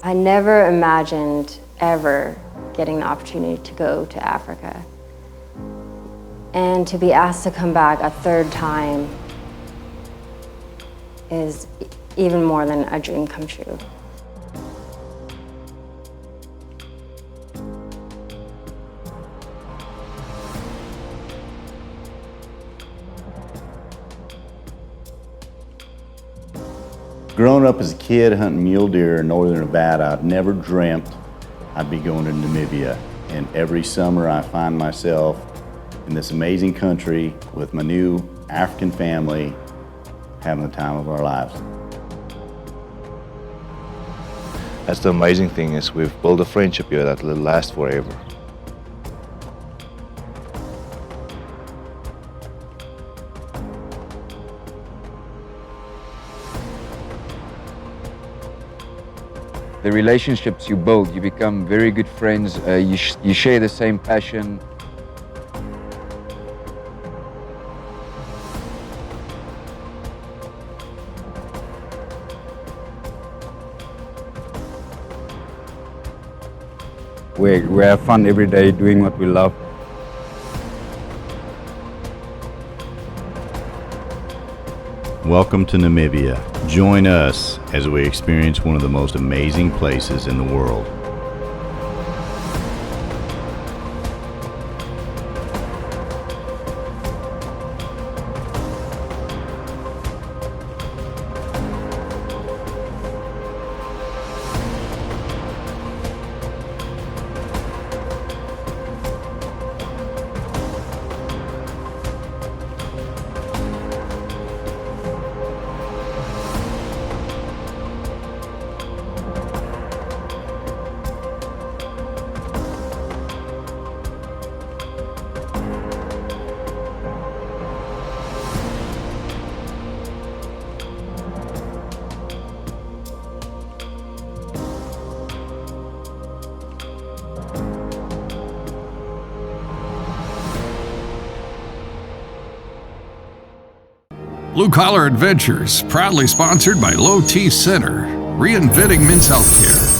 I never imagined ever getting the opportunity to go to Africa. And to be asked to come back a third time is even more than a dream come true. Growing up as a kid hunting mule deer in northern Nevada, I'd never dreamt I'd be going to Namibia. And every summer I find myself in this amazing country with my new African family, having the time of our lives. That's the amazing thing, is we've built a friendship here that will last forever. The relationships you build, you become very good friends, you share the same passion. We have fun every day doing what we love. Welcome to Namibia. Join us as we experience one of the most amazing places in the world. Blue Collar Adventures, proudly sponsored by Low T Center, reinventing men's healthcare.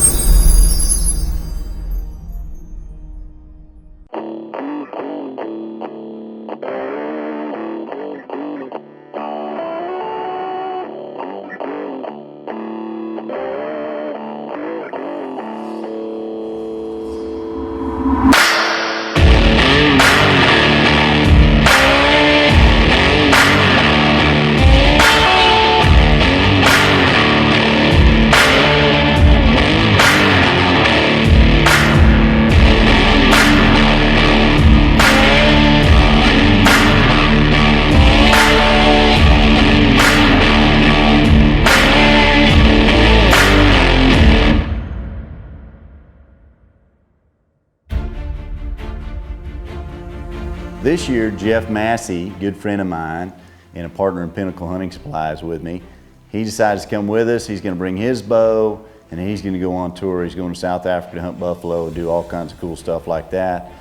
This year, Jeff Massey, good friend of mine and a partner in Pinnacle Hunting Supplies with me, he decided to come with us. He's going to bring his bow and he's going to go on tour. He's going to South Africa to hunt buffalo and do all kinds of cool stuff like that.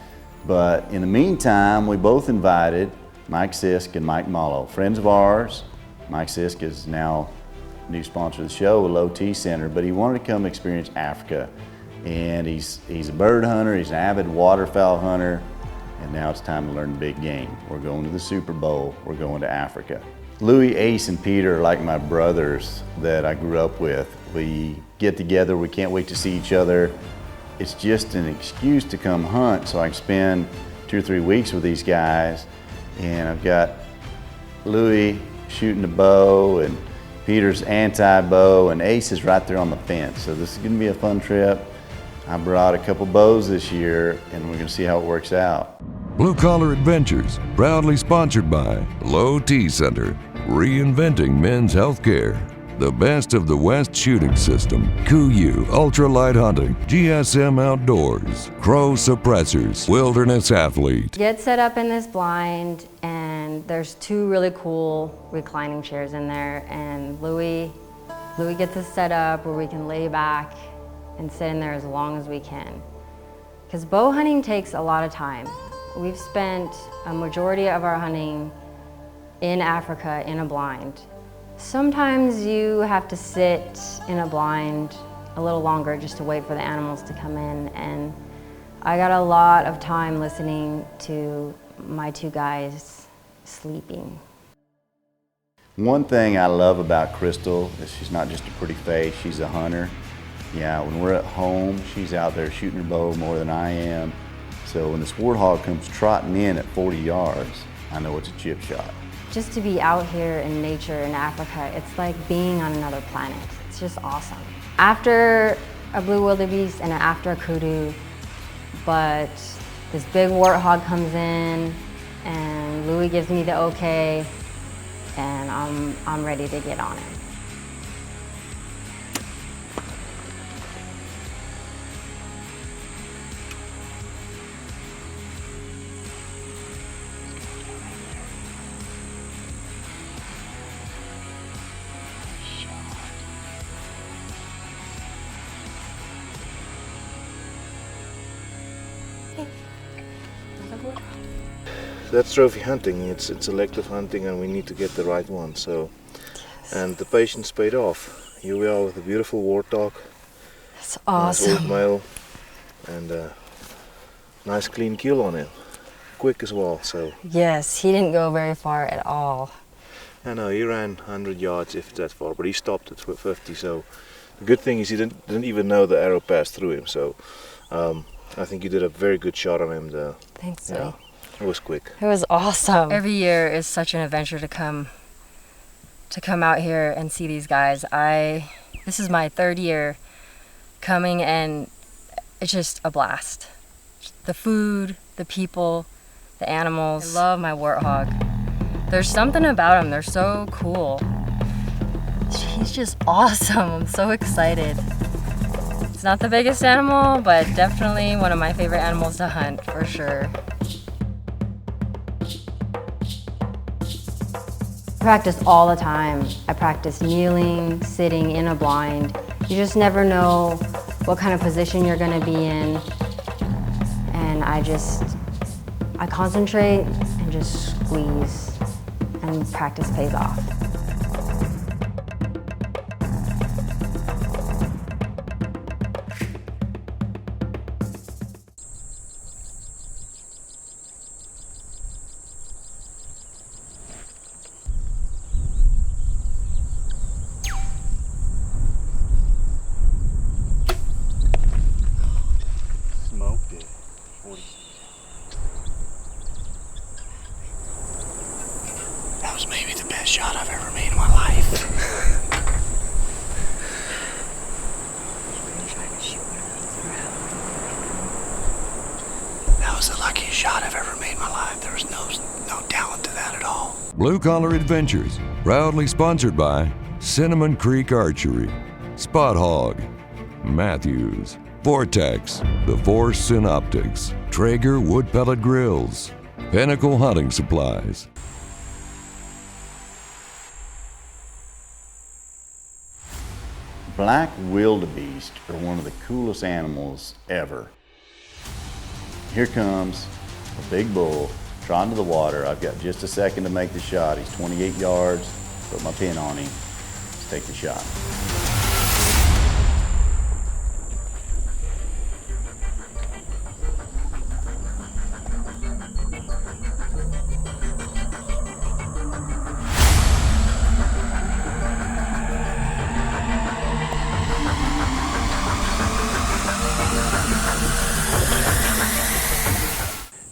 But in the meantime, we both invited Mike Sisk and Mike Mallow, friends of ours. Mike Sisk is now a new sponsor of the show with Low T Center, but he wanted to come experience Africa. And he's a bird hunter, he's an avid waterfowl hunter, and now it's time to learn the big game. We're going to the Super Bowl, we're going to Africa. Louie, Ace, and Peter are like my brothers that I grew up with. We get together, we can't wait to see each other. It's just an excuse to come hunt so I can spend 2 or 3 weeks with these guys. And I've got Louie shooting the bow and Peter's anti-bow and Ace is right there on the fence. So this is gonna be a fun trip. I brought a couple bows this year and we're gonna see how it works out. Blue Collar Adventures, proudly sponsored by Low T Center, reinventing men's healthcare. The best of the West Shooting System, KUIU Ultralight Hunting, GSM Outdoors, Crow Suppressors, Wilderness Athlete. Get set up in this blind and there's 2 really cool reclining chairs in there, and Louie gets us set up where we can lay back and sit in there as long as we can. Because bow hunting takes a lot of time. We've spent a majority of our hunting in Africa in a blind. Sometimes you have to sit in a blind a little longer just to wait for the animals to come in. And I got a lot of time listening to my two guys sleeping. One thing I love about Crystal is she's not just a pretty face, she's a hunter. Yeah, when we're at home, she's out there shooting her bow more than I am. So when this warthog comes trotting in at 40 yards, I know it's a chip shot. Just to be out here in nature in Africa, it's like being on another planet. It's just awesome. After a blue wildebeest and after a kudu, but this big warthog comes in and Louis gives me the okay, and I'm ready to get on it. That's trophy hunting. It's selective hunting, and we need to get the right one. So, and the patience paid off. Here we are with a beautiful warthog. It's awesome. Nice old male, and nice clean kill on him. Quick as well. So. Yes, he didn't go very far at all. I know he ran 100 yards, if that far, but he stopped at 50. So, the good thing is he didn't even know the arrow passed through him. So, I think you did a very good shot on him. Thanks, yeah. Louis. It was quick. It was awesome. Every year is such an adventure to come out here and see these guys. This is my third year coming, and it's just a blast. The food, the people, the animals. I love my warthog. There's something about him. They're so cool. He's just awesome. I'm so excited. It's not the biggest animal, but definitely one of my favorite animals to hunt, for sure. I practice all the time. I practice kneeling, sitting in a blind. You just never know what kind of position you're gonna be in. And I concentrate and just squeeze, and practice pays off. That was maybe the best shot I've ever made in my life. That was the luckiest shot I've ever made in my life. There was no talent to that at all. Blue Collar Adventures, proudly sponsored by Cinnamon Creek Archery, Spot Hog, Matthews, Vortex, The Force Synoptics, Traeger Wood Pellet Grills, Pinnacle Hunting Supplies. Black wildebeest are one of the coolest animals ever. Here comes a big bull trotting to the water. I've got just a second to make the shot. He's 28 yards. Put my pin on him. Let's take the shot.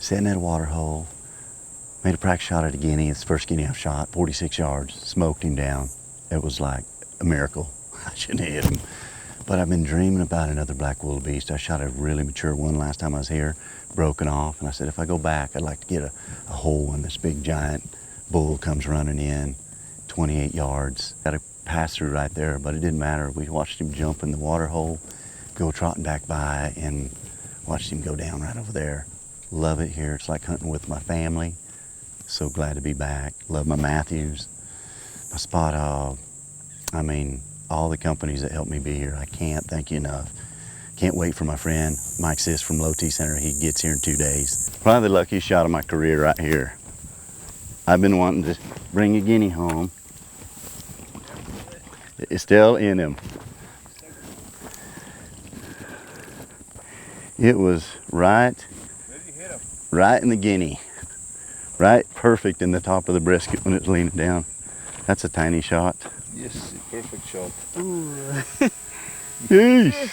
Sitting at a water hole, made a practice shot at a guinea. It's the first guinea I've shot, 46 yards, smoked him down. It was like a miracle. I shouldn't have hit him. But I've been dreaming about another black wildebeest. I shot a really mature one last time I was here, broken off, and I said if I go back, I'd like to get a hole when this big giant bull comes running in, 28 yards. Got a pass through right there, but it didn't matter. We watched him jump in the water hole, go trotting back by, and watched him go down right over there. Love it here. It's like hunting with my family. So glad to be back. Love my Matthews, my Spot Hog. I mean, all the companies that helped me be here. I can't thank you enough. Can't wait for my friend Mike Sis from Low T Center. He gets here in 2 days. Probably the luckiest shot of my career right here. I've been wanting to bring a guinea home. It's still in him. It was right in the guinea. Right perfect in the top of the brisket when it's leaning down. That's a tiny shot. Yes, perfect shot. Yeesh.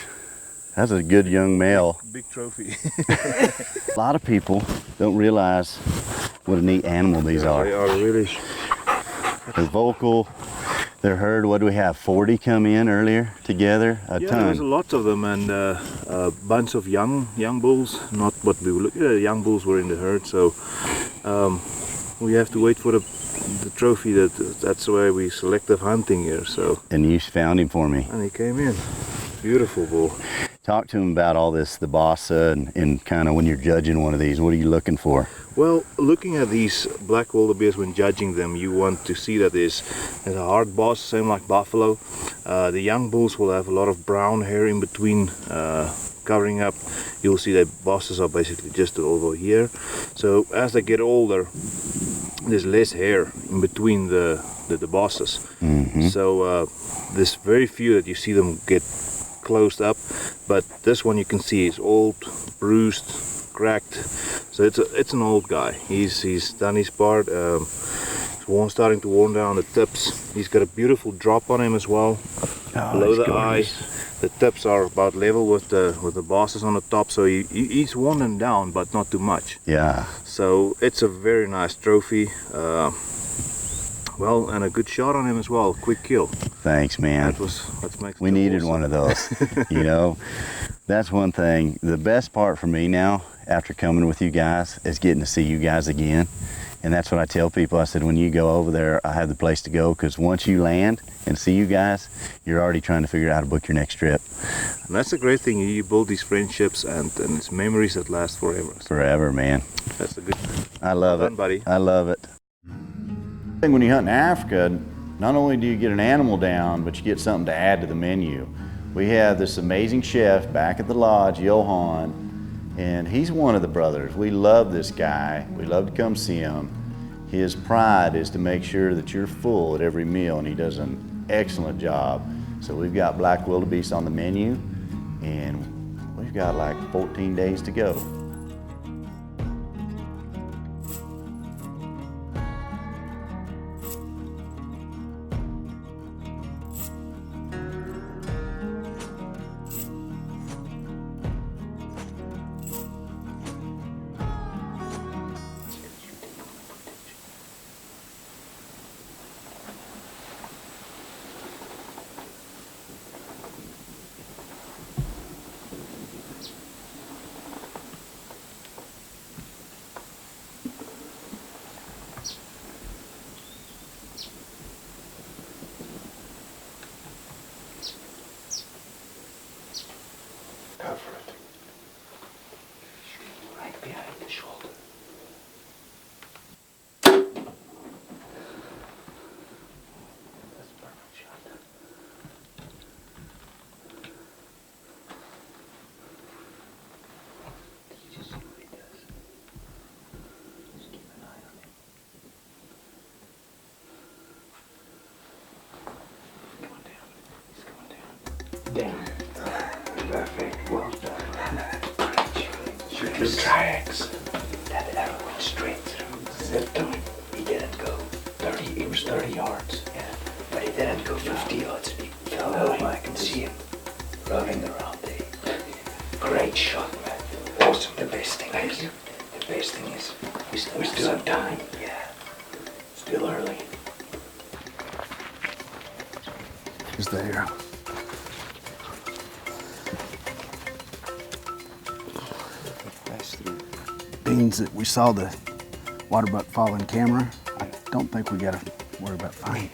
That's a good young male. Big trophy. A lot of people don't realize what a neat animal these They are. are really. They're vocal. They're heard. What do we have? 40 come in earlier together. A Yeah, ton. there's a lot of them, and a bunch of young bulls. Not what we were looking at. Young bulls were in the herd, so we have to wait for the trophy. That's why we selective hunting here. So. And you found him for me. And he came in. Beautiful bull. Talk to him about all this, the bossa, and kind of when you're judging one of these, what are you looking for? Well, looking at these black wildebeest, when judging them, you want to see that there's a hard boss, same like buffalo. The young bulls will have a lot of brown hair in between, covering up. You'll see that bosses are basically just over here. So as they get older, there's less hair in between the bosses. Mm-hmm. So there's very few that you see them get closed up, but this one you can see is old, bruised, cracked. So it's an old guy. He's done his part. He's starting to worn down the tips. He's got a beautiful drop on him as well. Below the eyes, the tips are about level with the bosses on the top. So he's worn them down, but not too much. Yeah. So it's a very nice trophy. Well, and a good shot on him as well. Quick kill. Thanks, man. That makes we it needed awesome. one of those. You know, that's one thing. The best part for me now, after coming with you guys, is getting to see you guys again. And that's what I tell people. I said, when you go over there, I have the place to go, because once you land and see you guys, you're already trying to figure out how to book your next trip. And that's the great thing. You build these friendships and it's memories that last forever. So Forever, man. that's a good. I love Well it, done, buddy. I love it. When you hunt in Africa, not only do you get an animal down, but you get something to add to the menu. We have this amazing chef back at the lodge, Johan, and he's one of the brothers. We love this guy. We love to come see him. His pride is to make sure that you're full at every meal, and he does an excellent job. So we've got black wildebeest on the menu, and we've got like 14 days to go. Cover it. Right behind the shoulder. That's a perfect shot. Did you just see what he does? Just keep an eye on him. He's going down. He's going down. Down. Perfect. Well done. Shoot the triax. That arrow went straight through. Zipped him. He didn't go 30. It was 30 yards. Yeah. But he didn't go 50 yards. He fell out. I can see him rolling around there. Great shot, man. Awesome. The best thing is, the best thing is, we still have time. Yeah. Still early. Is the arrow. Means that we saw the waterbuck fall in camera. I don't think we gotta worry about finding.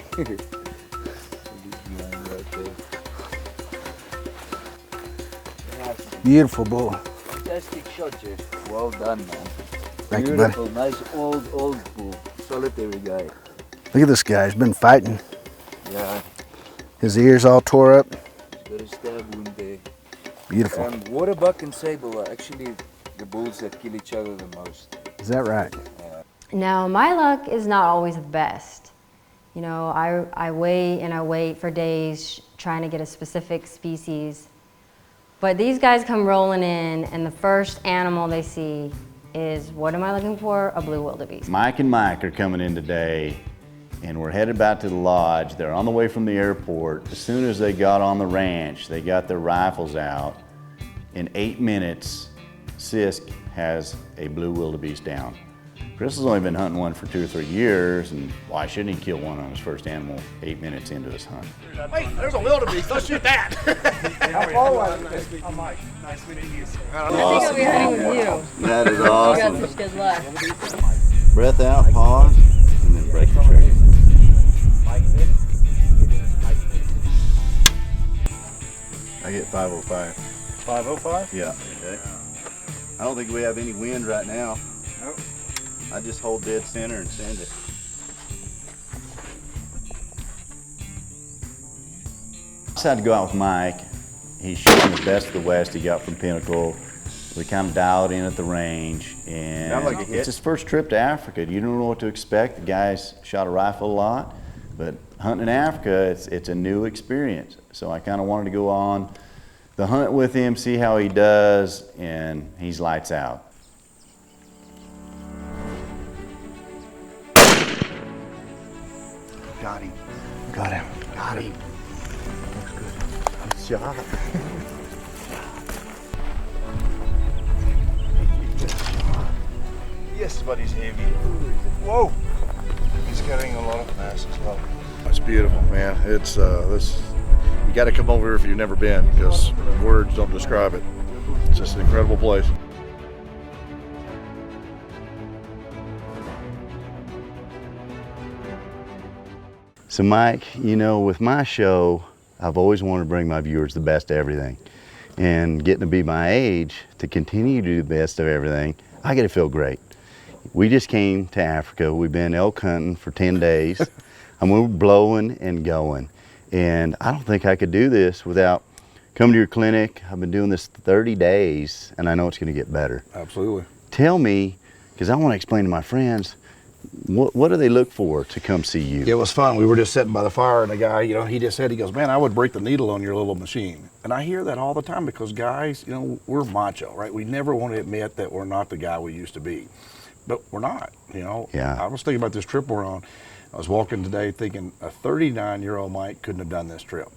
Beautiful bull. Fantastic shot, Jeff. Well done, man. Thank you, buddy. Beautiful, nice old bull. Solitary guy. Look at this guy. He's been fighting. Yeah, His ears all tore up. got a stab wound there. Beautiful. Waterbuck and sable are actually the bulls that kill each other the most. Is that right? Now, my luck is not always the best. You know, I wait and I wait for days trying to get a specific species. But these guys come rolling in, and the first animal they see is, what am I looking for? A blue wildebeest. Mike and Mike are coming in today, and we're headed back to the lodge. They're on the way from the airport. As soon as they got on the ranch, they got their rifles out. In 8 minutes, Sisk has a blue wildebeest down. Crystal's only been hunting one for 2 or 3 years, and why shouldn't he kill one on his first animal 8 minutes into his hunt? Wait, there's a wildebeest. Let's shoot that. How far was it? I'm Mike. Nice meeting you. I think I'll be hunting with you. That is You awesome. got such good luck. Breath out, pause, and then break the trigger. I get 505. 505? Yeah. Okay. I don't think we have any wind right now. Nope. I just hold dead center and send it. I decided to go out with Mike. He's shooting the best of the West he got from Pinnacle. We kind of dialed in at the range, and Sounds like a hit. it's his first trip to Africa. You don't know what to expect. The guy's shot a rifle a lot, but hunting in Africa, it's a new experience. So I kind of wanted to go on the hunt with him, see how he does, and he's lights out. Got him. Got him. Got him. Looks good. Good shot. Yes, but he's heavy. Whoa! He's carrying a lot of mass as well. It's beautiful, man. It's this. You got to come over here if you've never been, because words don't describe it. It's just an incredible place. So Mike, you know, with my show, I've always wanted to bring my viewers the best of everything. And getting to be my age, to continue to do the best of everything, I get to feel great. We just came to Africa. We've been elk hunting for 10 days. And we're blowing and going. And I don't think I could do this without coming to your clinic. I've been doing this 30 days, and I know it's going to get better. Absolutely. Tell me, because I want to explain to my friends, what do they look for to come see you? It was fun. We were just sitting by the fire, and the guy, you know, he just said, he goes, man, I would break the needle on your little machine. And I hear that all the time, because guys, you know, we're macho, right? We never want to admit that we're not the guy we used to be. But we're not, you know. Yeah. I was thinking about this trip we're on. I was walking today thinking a 39-year-old Mike couldn't have done this trip.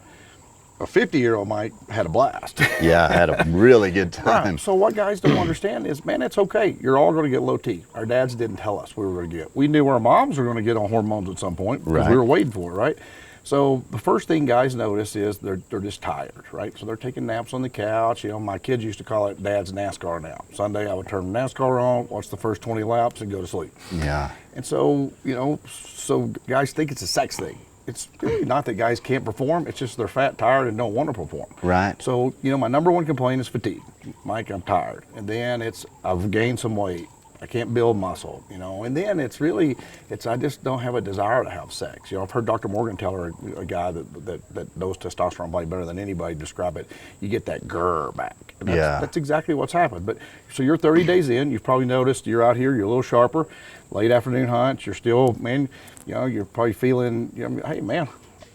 A 50-year-old Mike had a blast. Yeah, I had a really good time. Right. So what guys don't understand is, man, it's okay. You're all going to get low T. Our dads didn't tell us we were going to get. We knew our moms were going to get on hormones at some point, because Right. we were waiting for it, right? So the first thing guys notice is they're just tired, right? So they're taking naps on the couch. You know, my kids used to call it Dad's NASCAR nap. Sunday I would turn the NASCAR on, watch the first 20 laps, and go to sleep. Yeah. And so, you know, so guys think it's a sex thing. It's really not that guys can't perform, it's just they're fat, tired, and don't want to perform. Right. So, you know, my number one complaint is fatigue. Mike, I'm tired. And then it's, I've gained some weight. I can't build muscle, you know. And then it's really, I just don't have a desire to have sex. You know, I've heard Dr. Morgan tell her, a guy that knows testosterone probably better than anybody, describe it. You get that grrr back. And that's exactly what's happened. But so you're 30 days in, you've probably noticed you're out here, you're a little sharper, late afternoon hunts, you're still, man, you know, you're probably feeling, you know, hey man,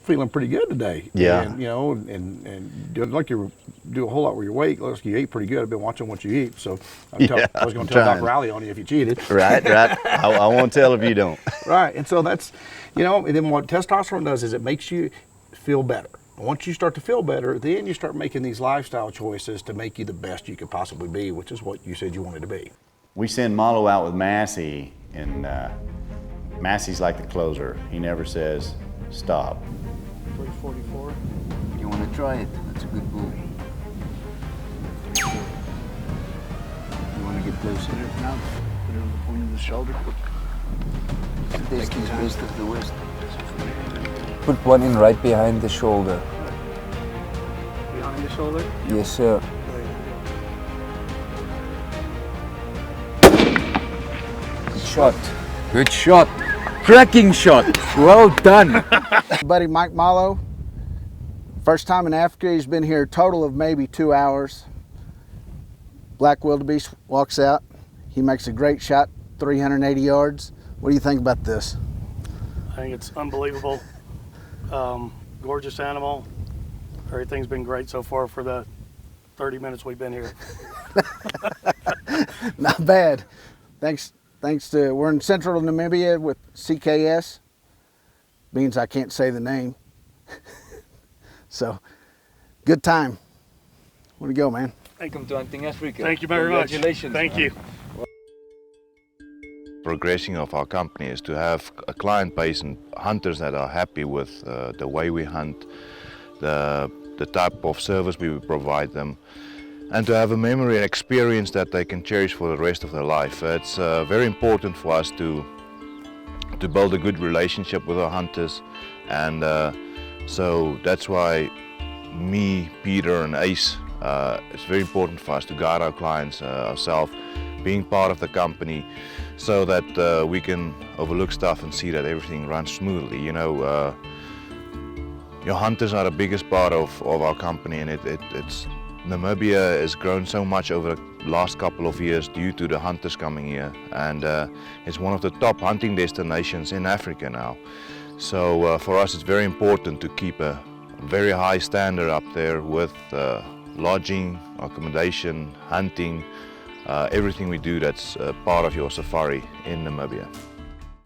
feeling pretty good today. Yeah. And, you know, and doing like you do a whole lot with your weight. Looks like you ate pretty good. I've been watching what you eat. So I was going to tell Dr. Riley on you if you cheated. Right. I won't tell if you don't. Right. And so that's, you know, and then what testosterone does is it makes you feel better. And once you start to feel better, then you start making these lifestyle choices to make you the best you could possibly be, which is what you said you wanted to be. We send Malo out with Massey, and Massey's like the closer. He never says stop. 344. You want to try it? That's a good bull. You want to get closer? Now, put it on the point of the shoulder. This is best of the West. Put one in right behind the shoulder. Behind the shoulder? Yes, sir. Good shot. Good shot. Cracking shot. Well done. Buddy Mike Malo, first time in Africa. He's been here a total of maybe 2 hours. Black wildebeest walks out. He makes a great shot, 380 yards. What do you think about this? I think it's unbelievable. Gorgeous animal. Everything's been great so far for the 30 minutes we've been here. Not bad. Thanks to, we're in central Namibia with CKS. Means I can't say the name. So, good time. Way to go, man. Welcome to Hunting Africa. Thank you very much. Congratulations. Thank you. Progressing of our company is to have a client base and hunters that are happy with the way we hunt, the type of service we provide them, and to have a memory and experience that they can cherish for the rest of their life. It's very important for us to build a good relationship with our hunters, and so that's why me, Peter and Ace, it's very important for us to guide our clients ourselves, being part of the company, so that we can overlook stuff and see that everything runs smoothly. You know, your hunters are the biggest part of our company, and it's Namibia has grown so much over the last couple of years due to the hunters coming here, and it's one of the top hunting destinations in Africa now. So for us it's very important to keep a very high standard up there with lodging, accommodation, hunting, everything we do that's part of your safari in Namibia.